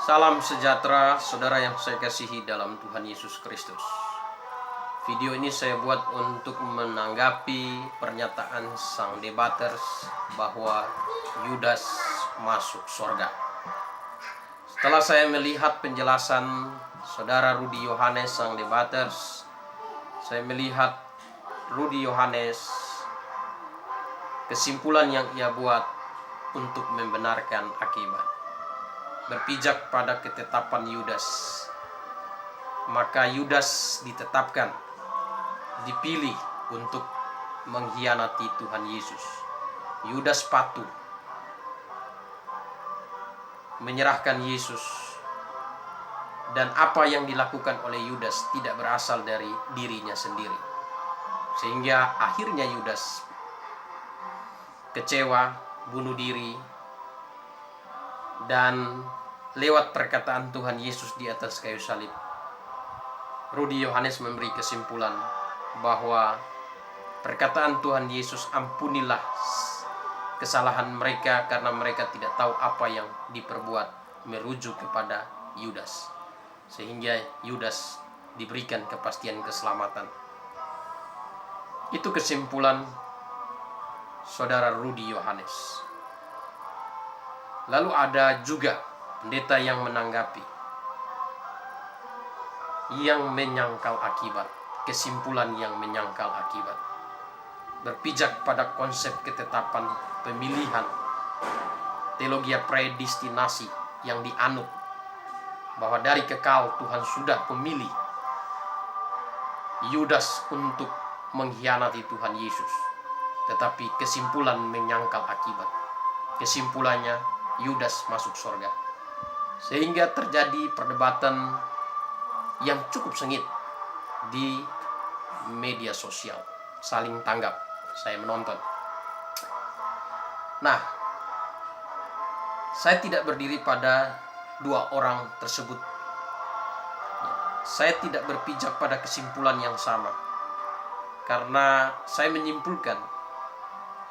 Salam sejahtera saudara yang saya kasihi dalam Tuhan Yesus Kristus. Video ini saya buat untuk menanggapi pernyataan sang debaters bahwa Yudas masuk surga. Setelah saya melihat penjelasan saudara Rudi Yohanes sang debaters, saya melihat Rudi Yohanes kesimpulan yang ia buat untuk membenarkan akibat. Berpijak pada ketetapan Yudas, maka Yudas ditetapkan, dipilih untuk mengkhianati Tuhan Yesus. Yudas patuh menyerahkan Yesus, dan apa yang dilakukan oleh Yudas tidak berasal dari dirinya sendiri, sehingga akhirnya Yudas kecewa, bunuh diri, dan lewat perkataan Tuhan Yesus di atas kayu salib, Rudi Yohanes memberi kesimpulan bahwa perkataan Tuhan Yesus, ampunilah kesalahan mereka karena mereka tidak tahu apa yang diperbuat, merujuk kepada Yudas, sehingga Yudas diberikan kepastian keselamatan. Itu kesimpulan saudara Rudi Yohanes. Lalu ada juga pendeta yang menanggapi, yang menyangkal akibat, kesimpulan yang menyangkal akibat, berpijak pada konsep ketetapan pemilihan, teologi predestinasi yang dianut, bahwa dari kekal Tuhan sudah memilih Yudas untuk mengkhianati Tuhan Yesus. Tetapi kesimpulan menyangkal akibat. Kesimpulannya Yudas masuk surga. Sehingga terjadi perdebatan yang cukup sengit di media sosial, saling tanggap. Saya menonton. Nah, saya tidak berdiri pada dua orang tersebut. Saya tidak berpijak pada kesimpulan yang sama, karena saya menyimpulkan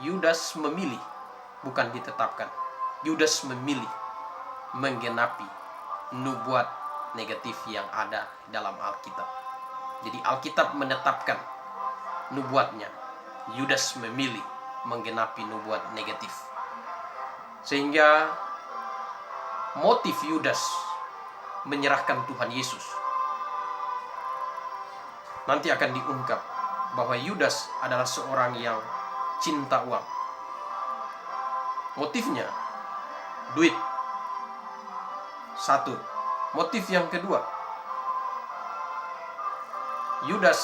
Yudas memilih, bukan ditetapkan. Yudas memilih menggenapi nubuat negatif yang ada dalam Alkitab. Jadi Alkitab menetapkan nubuatnya, Yudas memilih menggenapi nubuat negatif. Sehingga motif Yudas menyerahkan Tuhan Yesus nanti akan diungkap bahwa Yudas adalah seorang yang cinta uang. Motifnya duit. Satu. Motif yang kedua, Yudas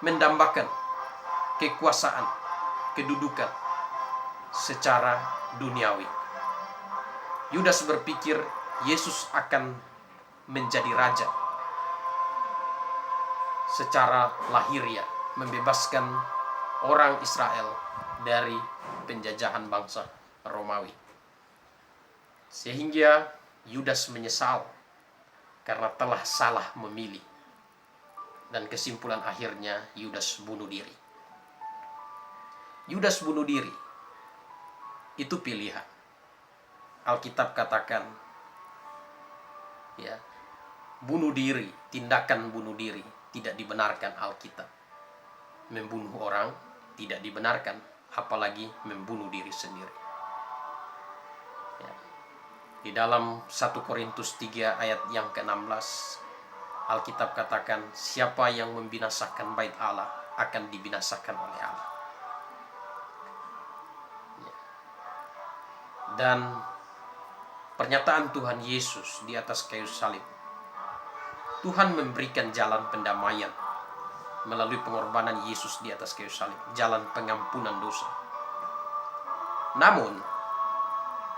mendambakan kekuasaan, kedudukan secara duniawi. Yudas berpikir Yesus akan menjadi raja secara lahiriah, membebaskan orang Israel dari penjajahan bangsa Romawi. Sehingga Yudas menyesal karena telah salah memilih. Dan kesimpulan akhirnya Yudas bunuh diri. Yudas bunuh diri itu pilihan. Alkitab katakan, ya, bunuh diri, tindakan bunuh diri tidak dibenarkan Alkitab. Membunuh orang tidak dibenarkan, apalagi membunuh diri sendiri. Ya. Di dalam 1 Korintus 3 ayat yang ke-16, Alkitab katakan, siapa yang membinasakan bait Allah akan dibinasakan oleh Allah. Ya. Dan pernyataan Tuhan Yesus di atas kayu salib, Tuhan memberikan jalan pendamaian melalui pengorbanan Yesus di atas kayu salib, jalan pengampunan dosa. Namun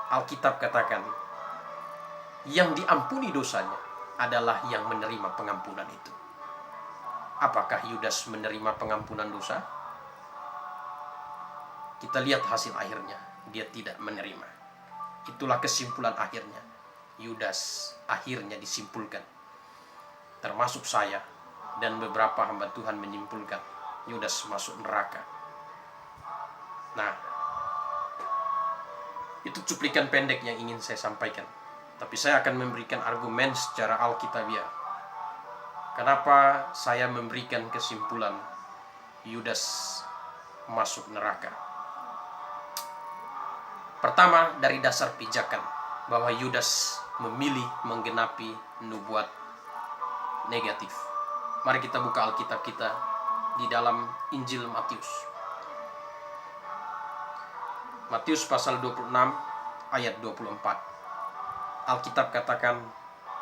Alkitab katakan, yang diampuni dosanya adalah yang menerima pengampunan itu. Apakah Yudas menerima pengampunan dosa? Kita lihat hasil akhirnya, dia tidak menerima. Itulah kesimpulan akhirnya. Yudas akhirnya disimpulkan, termasuk saya dan beberapa hamba Tuhan menyimpulkan, Yudas masuk neraka. Nah, itu cuplikan pendek yang ingin saya sampaikan. Tapi saya akan memberikan argumen secara alkitabiah. Kenapa saya memberikan kesimpulan Yudas masuk neraka? Pertama, dari dasar pijakan bahwa Yudas memilih menggenapi nubuat negatif. Mari kita buka Alkitab kita di dalam Injil Matius. Matius pasal 26 ayat 24. Alkitab katakan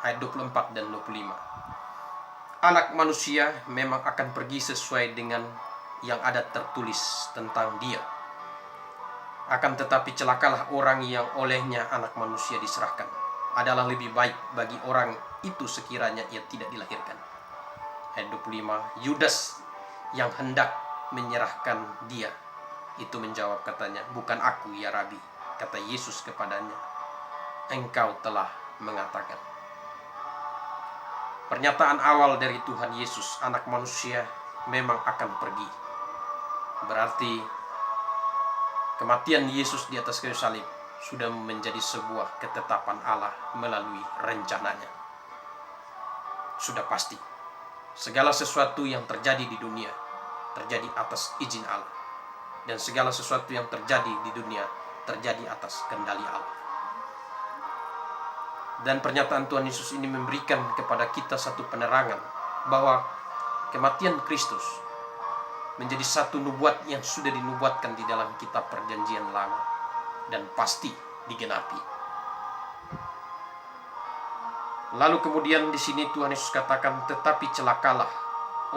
ayat 24 dan 25. Anak manusia memang akan pergi sesuai dengan yang ada tertulis tentang dia. Akan tetapi celakalah orang yang olehnya anak manusia diserahkan. Adalah lebih baik bagi orang itu sekiranya ia tidak dilahirkan. Ayat 25. Yudas yang hendak menyerahkan dia itu menjawab katanya, bukan aku ya Rabi. Kata Yesus kepadanya, engkau telah mengatakan. Pernyataan awal dari Tuhan Yesus, anak manusia memang akan pergi. Berarti kematian Yesus di atas kayu salib sudah menjadi sebuah ketetapan Allah melalui rencananya. Sudah pasti. Segala sesuatu yang terjadi di dunia terjadi atas izin Allah. Dan segala sesuatu yang terjadi di dunia terjadi atas kendali Allah. Dan pernyataan Tuhan Yesus ini memberikan kepada kita satu penerangan bahwa kematian Kristus menjadi satu nubuat yang sudah dinubuatkan di dalam kitab Perjanjian Lama dan pasti digenapi. Lalu kemudian di sini Tuhan Yesus katakan, tetapi celakalah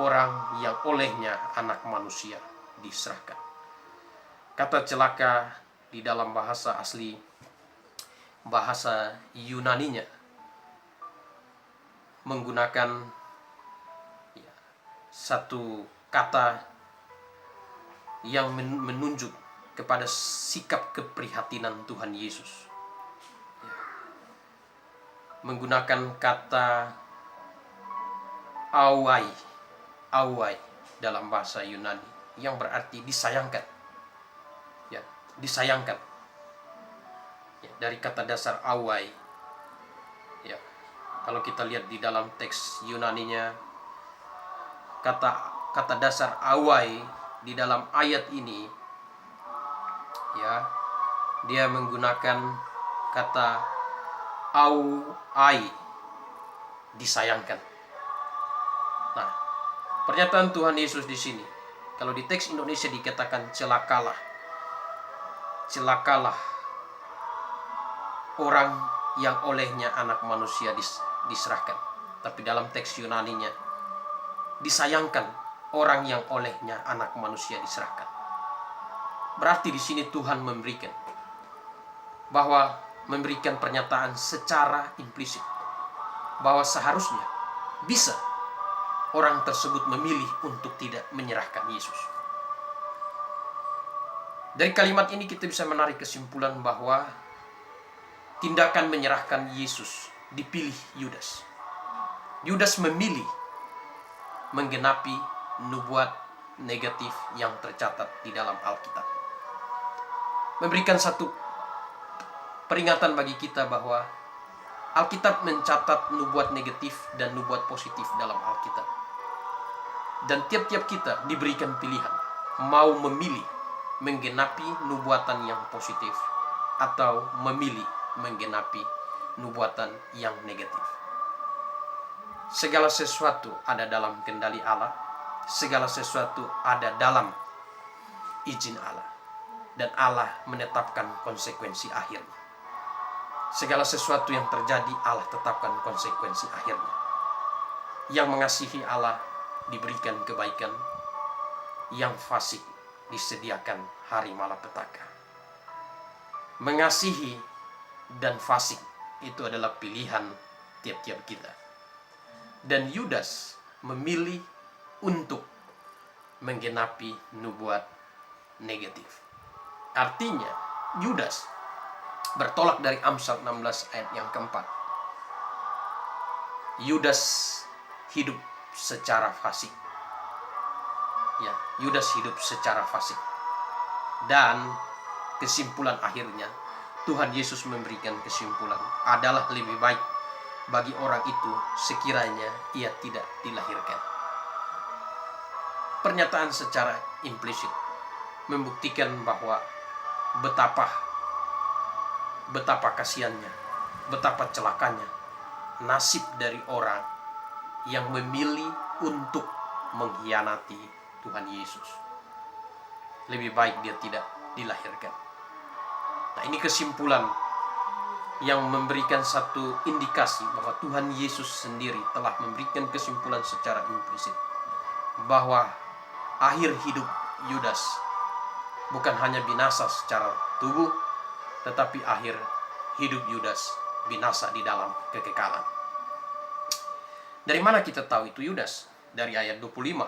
orang yang olehnya anak manusia diserahkan. Kata celaka di dalam bahasa asli, bahasa Yunaninya menggunakan satu kata yang menunjuk kepada sikap keprihatinan Tuhan Yesus. Menggunakan kata awai dalam bahasa Yunani yang berarti disayangkan. Disayangkan. Dari kata dasar awai. Kalau kita lihat di dalam teks Yunaninya, kata dasar awai di dalam ayat ini, dia menggunakan kata auai, disayangkan. Nah, pernyataan Tuhan Yesus di sini, kalau di teks Indonesia dikatakan celakalah orang yang olehnya anak manusia diserahkan. Tapi dalam teks Yunaninya, disayangkan orang yang olehnya anak manusia diserahkan. Berarti di sini Tuhan memberikan pernyataan secara implisit bahwa seharusnya bisa orang tersebut memilih untuk tidak menyerahkan Yesus. Dari kalimat ini kita bisa menarik kesimpulan bahwa tindakan menyerahkan Yesus dipilih Yudas. Yudas memilih menggenapi nubuat negatif yang tercatat di dalam Alkitab. Memberikan satu peringatan bagi kita bahwa Alkitab mencatat nubuat negatif dan nubuat positif dalam Alkitab. Dan tiap-tiap kita diberikan pilihan, mau memilih menggenapi nubuatan yang positif atau memilih menggenapi nubuatan yang negatif. Segala sesuatu ada dalam kendali Allah, segala sesuatu ada dalam izin Allah, dan Allah menetapkan konsekuensi akhirnya. Segala sesuatu yang terjadi Allah tetapkan konsekuensi akhirnya. Yang mengasihi Allah diberikan kebaikan, yang fasik disediakan hari malapetaka. Mengasihi dan fasik itu adalah pilihan tiap-tiap kita. Dan Yudas memilih untuk menggenapi nubuat negatif. Artinya Yudas bertolak dari Amsal 16 ayat yang keempat. Yudas hidup secara fasik. Yudas hidup secara fasik. Dan kesimpulan akhirnya Tuhan Yesus memberikan kesimpulan, adalah lebih baik bagi orang itu sekiranya ia tidak dilahirkan. Pernyataan secara implisit membuktikan bahwa betapa kasihannya, betapa celakanya nasib dari orang yang memilih untuk mengkhianati Tuhan Yesus. Lebih baik dia tidak dilahirkan. Nah, ini kesimpulan yang memberikan satu indikasi bahwa Tuhan Yesus sendiri telah memberikan kesimpulan secara implisit bahwa akhir hidup Yudas bukan hanya binasa secara tubuh, tetapi akhir hidup Yudas binasa di dalam kekekalan. Dari mana kita tahu itu Yudas? Dari ayat 25.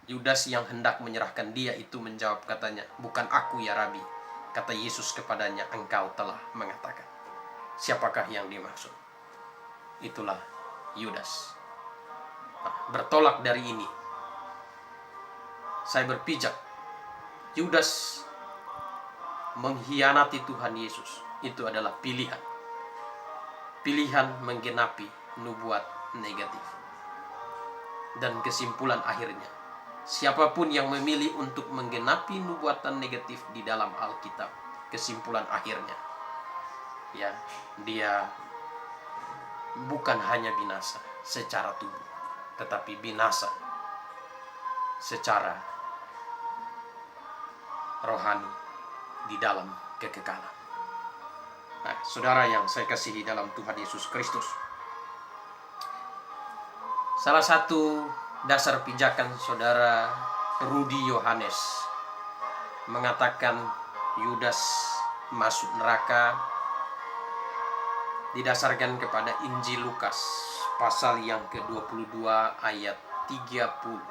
Yudas yang hendak menyerahkan dia itu menjawab, katanya, "Bukan aku ya Rabi." Kata Yesus kepadanya, "Engkau telah mengatakan." Siapakah yang dimaksud? Itulah Yudas. Nah, bertolak dari ini, saya berpijak, Yudas mengkhianati Tuhan Yesus itu adalah pilihan. Pilihan menggenapi nubuat negatif. Dan kesimpulan akhirnya, siapapun yang memilih untuk menggenapi nubuatan negatif di dalam Alkitab, kesimpulan akhirnya, ya, dia bukan hanya binasa secara tubuh, tetapi binasa secara rohani di dalam kekekalan. Nah, saudara yang saya kasihi dalam Tuhan Yesus Kristus, salah satu dasar pijakan saudara Rudi Yohanes mengatakan Yudas masuk neraka didasarkan kepada Injil Lukas pasal yang ke-22 ayat 30.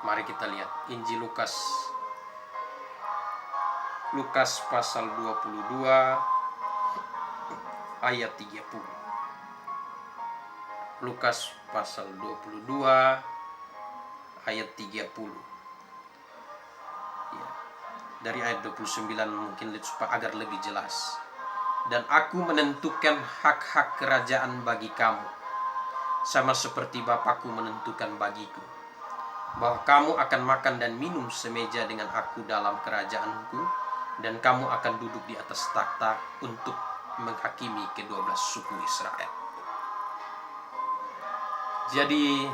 Mari kita lihat Injil Lukas pasal 22 ayat 30. Lukas pasal 22 ayat 30. Ya. Dari ayat 29 mungkin agar lebih jelas. Dan aku menentukan hak-hak kerajaan bagi kamu, sama seperti Bapakku menentukan bagiku, bahwa kamu akan makan dan minum semeja dengan aku dalam kerajaanku, dan kamu akan duduk di atas takhta untuk menghakimi ke-12 suku Israel. Jadi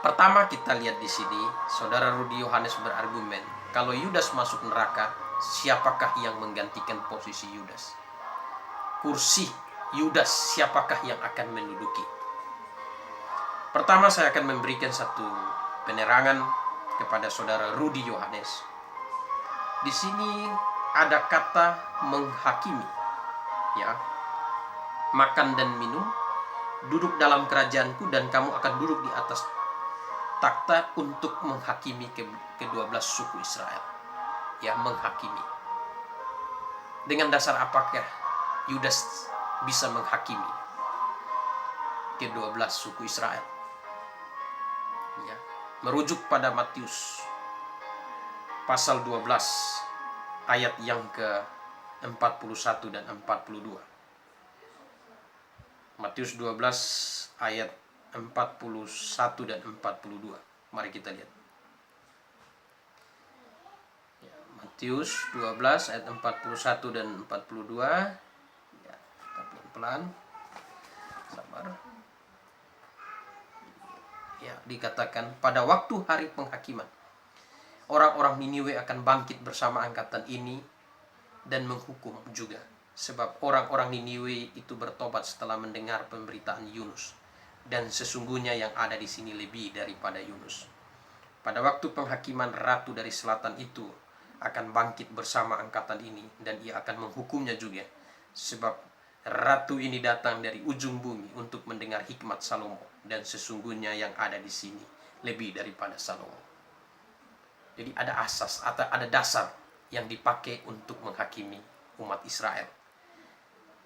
pertama kita lihat di sini, saudara Rudi Yohanes berargumen, kalau Yudas masuk neraka, siapakah yang menggantikan posisi Yudas? Kursi Yudas siapakah yang akan menduduki? Pertama saya akan memberikan satu penerangan kepada saudara Rudi Yohanes. Di sini ada kata menghakimi, ya, makan dan minum, duduk dalam kerajaanku, dan kamu akan duduk di atas takhta untuk menghakimi ke-12 suku Israel. Ya, menghakimi. Dengan dasar apakah Yudas bisa menghakimi ke-12 suku Israel? Ya, merujuk pada Matius pasal 12 ayat yang ke-41 dan 42. Matius 12 ayat 41 dan 42. Mari kita lihat. Ya, Matius 12 ayat 41 dan 42. Ya, kita pelan-pelan. Sabar. Ya, dikatakan pada waktu hari penghakiman, orang-orang Niniwe akan bangkit bersama angkatan ini dan menghukum juga. Sebab orang-orang Niniwe itu bertobat setelah mendengar pemberitaan Yunus. Dan sesungguhnya yang ada di sini lebih daripada Yunus. Pada waktu penghakiman, ratu dari selatan itu akan bangkit bersama angkatan ini, dan ia akan menghukumnya juga. Sebab ratu ini datang dari ujung bumi untuk mendengar hikmat Salomo. Dan sesungguhnya yang ada di sini lebih daripada Salomo. Jadi ada asas atau ada dasar yang dipakai untuk menghakimi umat Israel.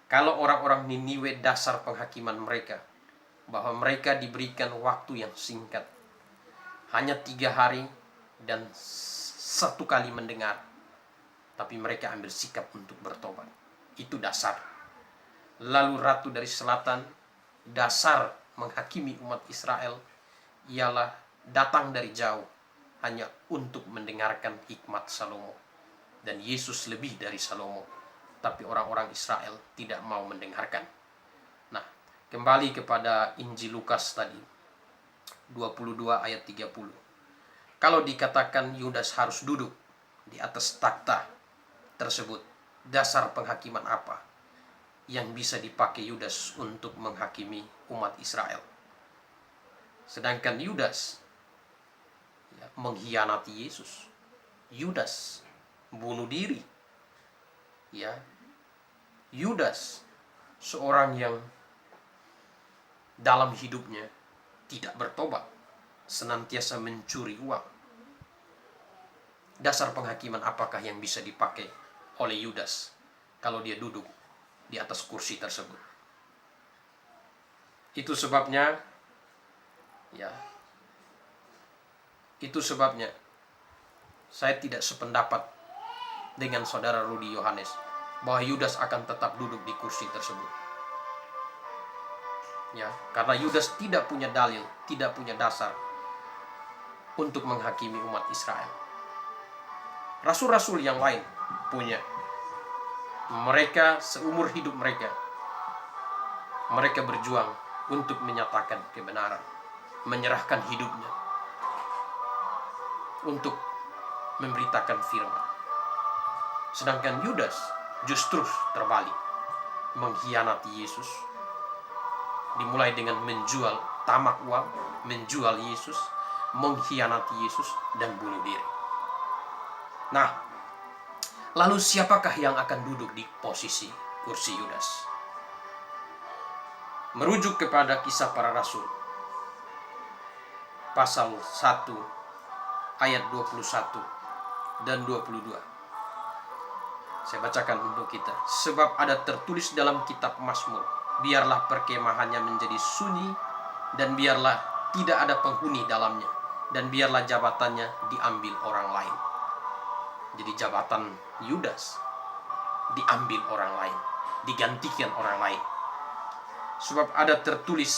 Kalau orang-orang Niniwe, dasar penghakiman mereka bahwa mereka diberikan waktu yang singkat, hanya 3 hari dan 1 kali mendengar tapi mereka ambil sikap untuk bertobat. Itu dasar. Lalu ratu dari selatan, dasar menghakimi umat Israel ialah datang dari jauh hanya untuk mendengarkan hikmat Salomo. Dan Yesus lebih dari Salomo, tapi orang-orang Israel tidak mau mendengarkan. Nah, kembali kepada Injil Lukas tadi, 22 ayat 30. Kalau dikatakan Yudas harus duduk di atas takhta tersebut, dasar penghakiman apa yang bisa dipakai Yudas untuk menghakimi umat Israel? Sedangkan Yudas mengkhianati Yesus. Yudas bunuh diri. Yudas seorang yang dalam hidupnya tidak bertobat, senantiasa mencuri uang. Dasar penghakiman apakah yang bisa dipakai oleh Yudas kalau dia duduk di atas kursi tersebut? Itu sebabnya saya tidak sependapat dengan saudara Rudi Yohanes bahwa Yudas akan tetap duduk di kursi tersebut. Karena Yudas tidak punya dalil, tidak punya dasar untuk menghakimi umat Israel. Rasul-rasul yang lain punya. Mereka seumur hidup mereka berjuang untuk menyatakan kebenaran, menyerahkan hidupnya untuk memberitakan firman. Sedangkan Yudas justru terbalik, mengkhianati Yesus. Dimulai dengan menjual tamak uang, menjual Yesus, mengkhianati Yesus, dan bunuh diri. Nah, lalu siapakah yang akan duduk di posisi kursi Yudas? Merujuk kepada Kisah Para Rasul, pasal 1, ayat 21 dan 22. Saya bacakan untuk kita. Sebab ada tertulis dalam kitab Mazmur, biarlah perkemahannya menjadi sunyi, dan biarlah tidak ada penghuni dalamnya, dan biarlah jabatannya diambil orang lain. Jadi jabatan Yudas diambil orang lain, digantikan orang lain. Sebab ada tertulis,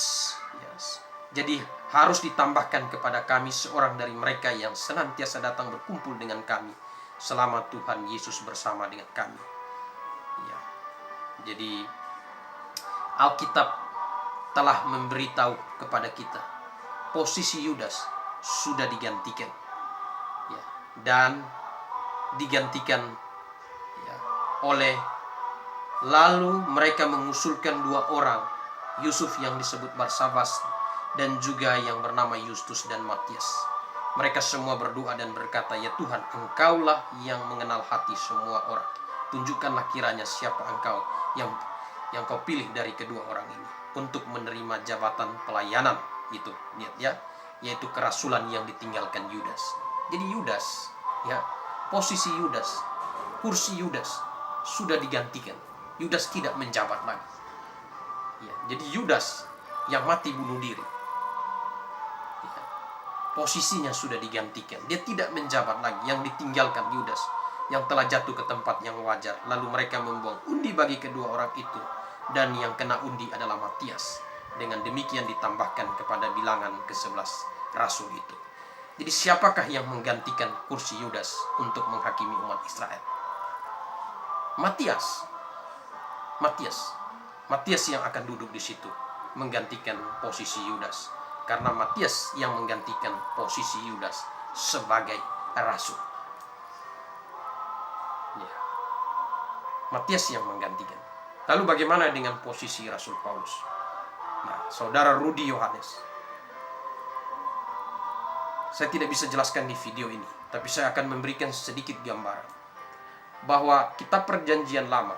jadi harus ditambahkan kepada kami seorang dari mereka yang senantiasa datang berkumpul dengan kami, selama Tuhan Yesus bersama dengan kami. Jadi Alkitab telah memberitahu kepada kita posisi Yudas sudah digantikan, dan digantikan oleh, lalu mereka mengusulkan dua orang, Yusuf yang disebut Barsabas dan juga yang bernama Justus dan Matius. Mereka semua berdoa dan berkata, ya Tuhan, Engkaulah yang mengenal hati semua orang. Tunjukkanlah kiranya siapa Engkau yang Kau pilih dari kedua orang ini untuk menerima jabatan pelayanan itu, yaitu kerasulan yang ditinggalkan Yudas. Jadi Yudas, posisi Yudas, kursi Yudas sudah digantikan. Yudas tidak menjabat lagi. Jadi Yudas yang mati bunuh diri, posisinya sudah digantikan. Dia tidak menjabat lagi. Yang ditinggalkan Yudas yang telah jatuh ke tempat yang wajar. Lalu mereka membuang undi bagi kedua orang itu, dan yang kena undi adalah Matius. Dengan demikian ditambahkan kepada bilangan ke-11 rasul itu. Jadi siapakah yang menggantikan kursi Yudas untuk menghakimi umat Israel? Matius yang akan duduk di situ menggantikan posisi Yudas, karena Matius yang menggantikan posisi Yudas sebagai rasul. Matius yang menggantikan. Lalu bagaimana dengan posisi Rasul Paulus? Nah, saudara Rudi Yohanes, saya tidak bisa jelaskan di video ini, tapi saya akan memberikan sedikit gambaran bahwa kitab Perjanjian Lama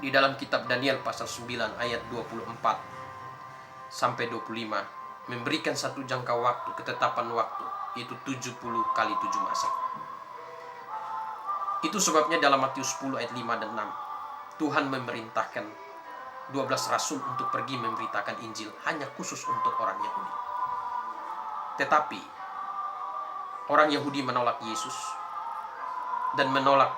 di dalam kitab Daniel pasal 9 ayat 24 sampai 25 memberikan satu jangka waktu, ketetapan waktu, yaitu 70 kali 7 masa. Itu sebabnya dalam Matius 10 ayat 5 dan 6 Tuhan memerintahkan 12 rasul untuk pergi memberitakan Injil hanya khusus untuk orang Yahudi. Tetapi orang Yahudi menolak Yesus dan menolak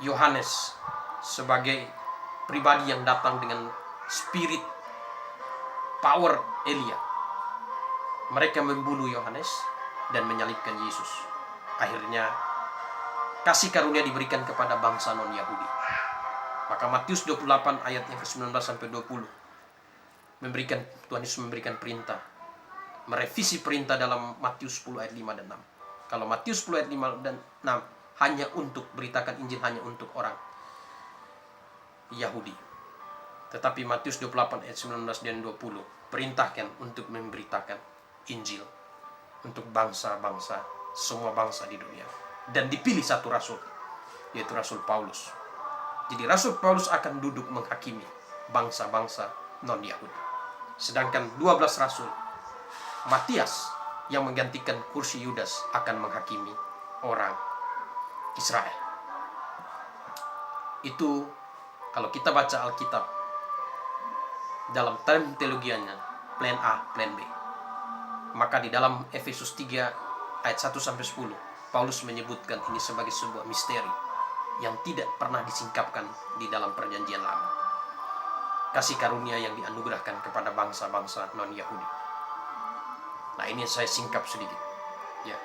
Yohanes sebagai pribadi yang datang dengan spirit power Elia. Mereka membunuh Yohanes dan menyalibkan Yesus. Akhirnya kasih karunia diberikan kepada bangsa non-Yahudi. Maka Matius 28 ayat yang ke-19 sampai 20 Tuhan Yesus memberikan perintah, merevisi perintah dalam Matius 10 ayat 5 dan 6. Kalau Matius 10 ayat 5 dan 6 hanya untuk beritakan Injil, hanya untuk orang Yahudi. Tetapi Matius 28 ayat 19 dan 20 perintahkan untuk memberitakan Injil untuk bangsa-bangsa, semua bangsa di dunia. Dan dipilih satu rasul, yaitu Rasul Paulus. Jadi Rasul Paulus akan duduk menghakimi bangsa-bangsa non-Yahudi. Sedangkan 12 rasul, Matias yang menggantikan kursi Yudas, akan menghakimi orang Israel. Itu kalau kita baca Alkitab dalam term teologianya, plan A, plan B. Maka di dalam Efesus 3 ayat 1 sampai 10, Paulus menyebutkan ini sebagai sebuah misteri yang tidak pernah disingkapkan di dalam perjanjian lama. Kasih karunia yang dianugerahkan kepada bangsa-bangsa non-Yahudi. Nah, ini saya singkap sedikit. Ya.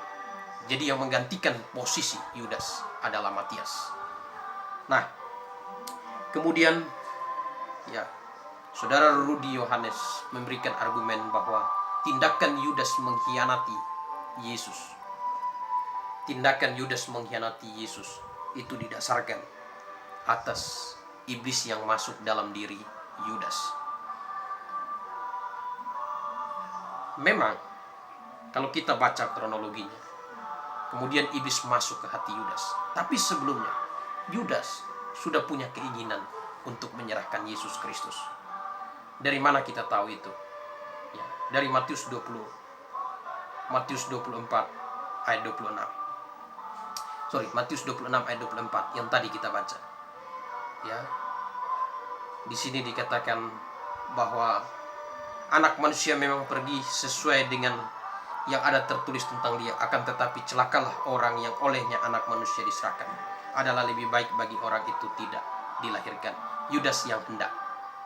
Jadi yang menggantikan posisi Yudas adalah Matias. Nah, kemudian ya, Saudara Rudi Yohanes memberikan argumen bahwa tindakan Yudas mengkhianati Yesus. Tindakan Yudas mengkhianati Yesus itu didasarkan atas iblis yang masuk dalam diri Yudas. Memang kalau kita baca kronologinya, kemudian iblis masuk ke hati Yudas. Tapi sebelumnya Yudas sudah punya keinginan untuk menyerahkan Yesus Kristus. Dari mana kita tahu itu? Ya, dari Matius 24 ayat 26. Matius 26 ayat 24 yang tadi kita baca. Ya. Di sini dikatakan bahwa anak manusia memang pergi sesuai dengan yang ada tertulis tentang dia, akan tetapi celakalah orang yang olehnya anak manusia diserahkan. Adalah lebih baik bagi orang itu tidak dilahirkan. Yudas yang hendak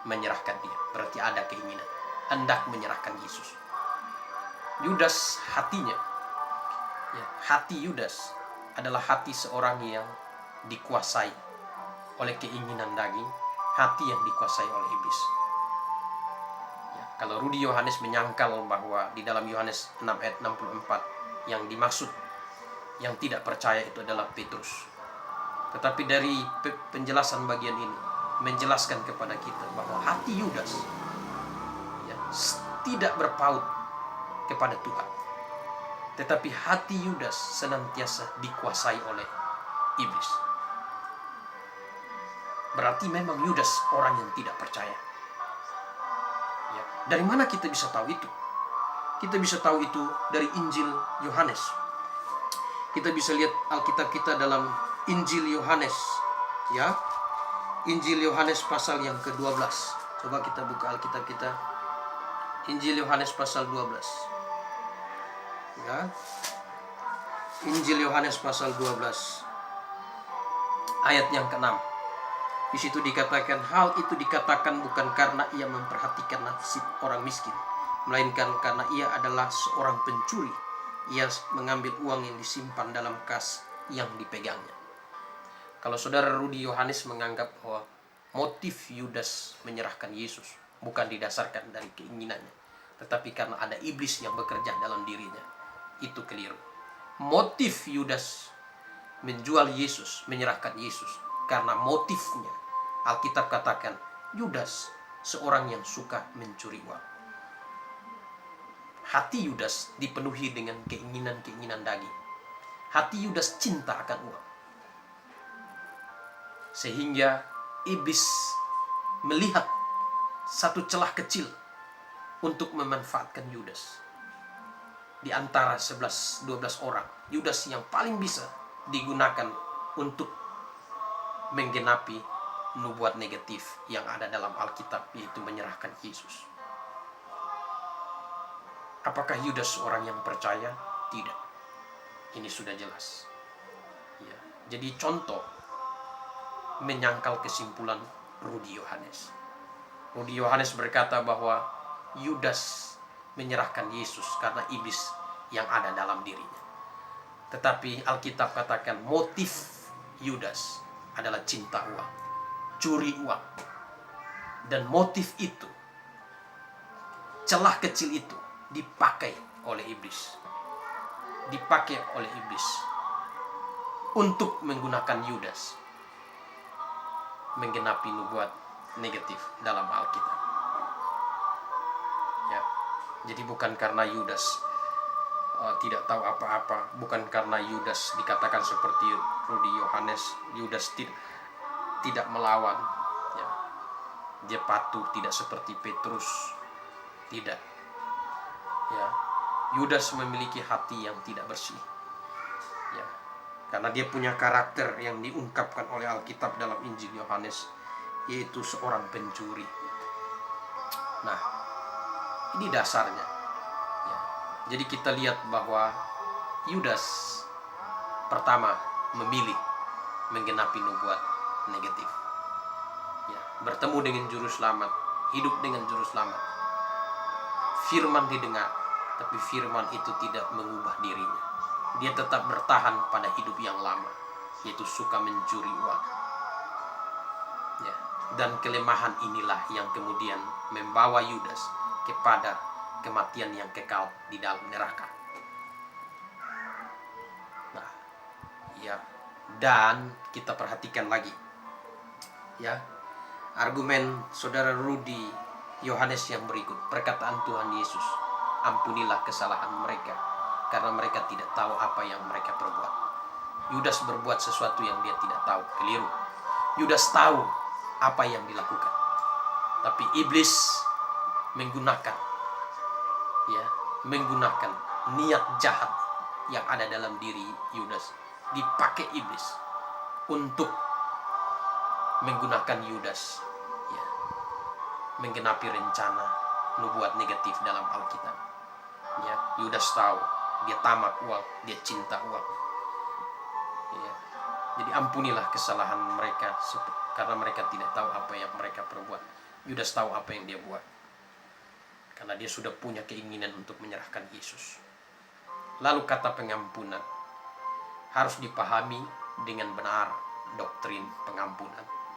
menyerahkan dia, berarti ada keinginan hendak menyerahkan Yesus. Yudas hatinya, ya, hati Yudas adalah hati seorang yang dikuasai oleh keinginan daging, hati yang dikuasai oleh iblis. Ya, kalau Rudi Yohanes menyangkal bahwa di dalam Yohanes 6 ayat 64 yang dimaksud yang tidak percaya itu adalah Petrus. Tetapi dari penjelasan bagian ini menjelaskan kepada kita bahwa hati Yudas ya, tidak berpaut kepada Tuhan, tetapi hati Yudas senantiasa dikuasai oleh iblis. Berarti memang Yudas orang yang tidak percaya. Ya. Dari mana kita bisa tahu itu? Kita bisa tahu itu dari Injil Yohanes. Kita bisa lihat Alkitab kita dalam Injil Yohanes, ya. Injil Yohanes pasal yang ke-12. Coba kita buka Alkitab kita. Injil Yohanes pasal 12. Ya. Injil Yohanes pasal 12. Ayat yang ke-6. Di situ dikatakan, hal itu dikatakan bukan karena ia memperhatikan nasib orang miskin, melainkan karena ia adalah seorang pencuri. Ia mengambil uang yang disimpan dalam kas yang dipegangnya. Kalau saudara Rudi Yohanes menganggap bahwa motif Yudas menyerahkan Yesus bukan didasarkan dari keinginannya, tetapi karena ada iblis yang bekerja dalam dirinya, itu keliru. Motif Yudas menjual Yesus, menyerahkan Yesus, karena motifnya Alkitab katakan Yudas seorang yang suka mencuri uang. Hati Yudas dipenuhi dengan keinginan-keinginan daging. Hati Yudas cinta akan uang. Sehingga iblis melihat satu celah kecil untuk memanfaatkan Yudas. Di antara 11-12 orang, Yudas yang paling bisa digunakan untuk menggenapi nubuat negatif yang ada dalam Alkitab, yaitu menyerahkan Yesus. Apakah Yudas orang yang percaya? Tidak. Ini sudah jelas. Ya. Jadi contoh menyangkal kesimpulan Rudi Yohanes. Rudi Yohanes berkata bahwa Yudas menyerahkan Yesus karena iblis yang ada dalam dirinya. Tetapi Alkitab katakan motif Yudas adalah cinta uang, curi uang. Dan motif itu, celah kecil itu dipakai oleh iblis. Dipakai oleh iblis untuk menggunakan Yudas menggenapi nubuat negatif dalam Alkitab. Ya. Jadi bukan karena Yudas tidak tahu apa-apa, bukan karena Yudas dikatakan seperti Rudi Yohanes, Yudas tidak melawan, ya. Dia patuh, tidak seperti Petrus, tidak. Ya. Yudas memiliki hati yang tidak bersih, ya. Karena dia punya karakter yang diungkapkan oleh Alkitab dalam Injil Yohanes, yaitu seorang pencuri. Nah, ini dasarnya. Ya. Jadi kita lihat bahwa Yudas pertama memilih menggenapi nubuat negatif. Ya. Bertemu dengan Juru Selamat, hidup dengan Juru Selamat. Firman didengar, tapi firman itu tidak mengubah dirinya. Dia tetap bertahan pada hidup yang lama, yaitu suka mencuri uang. Ya. Dan kelemahan inilah yang kemudian membawa Yudas kepada kematian yang kekal di dalam neraka. Nah, ya, dan kita perhatikan lagi, ya, argumen saudara Rudi Yohanes yang berikut, perkataan Tuhan Yesus, ampunilah kesalahan mereka, karena mereka tidak tahu apa yang mereka perbuat. Yudas berbuat sesuatu yang dia tidak tahu, keliru. Yudas tahu apa yang dilakukan, tapi iblis menggunakan niat jahat yang ada dalam diri Yudas, dipakai iblis untuk menggunakan Yudas, ya, menggenapi rencana nubuat negatif dalam Alkitab. Ya, Yudas tahu dia tamak uang, dia cinta uang. Ya. Jadi ampunilah kesalahan mereka karena mereka tidak tahu apa yang mereka perbuat. Yudas tahu apa yang dia buat, karena dia sudah punya keinginan untuk menyerahkan Yesus. Lalu kata pengampunan harus dipahami dengan benar, doktrin pengampunan.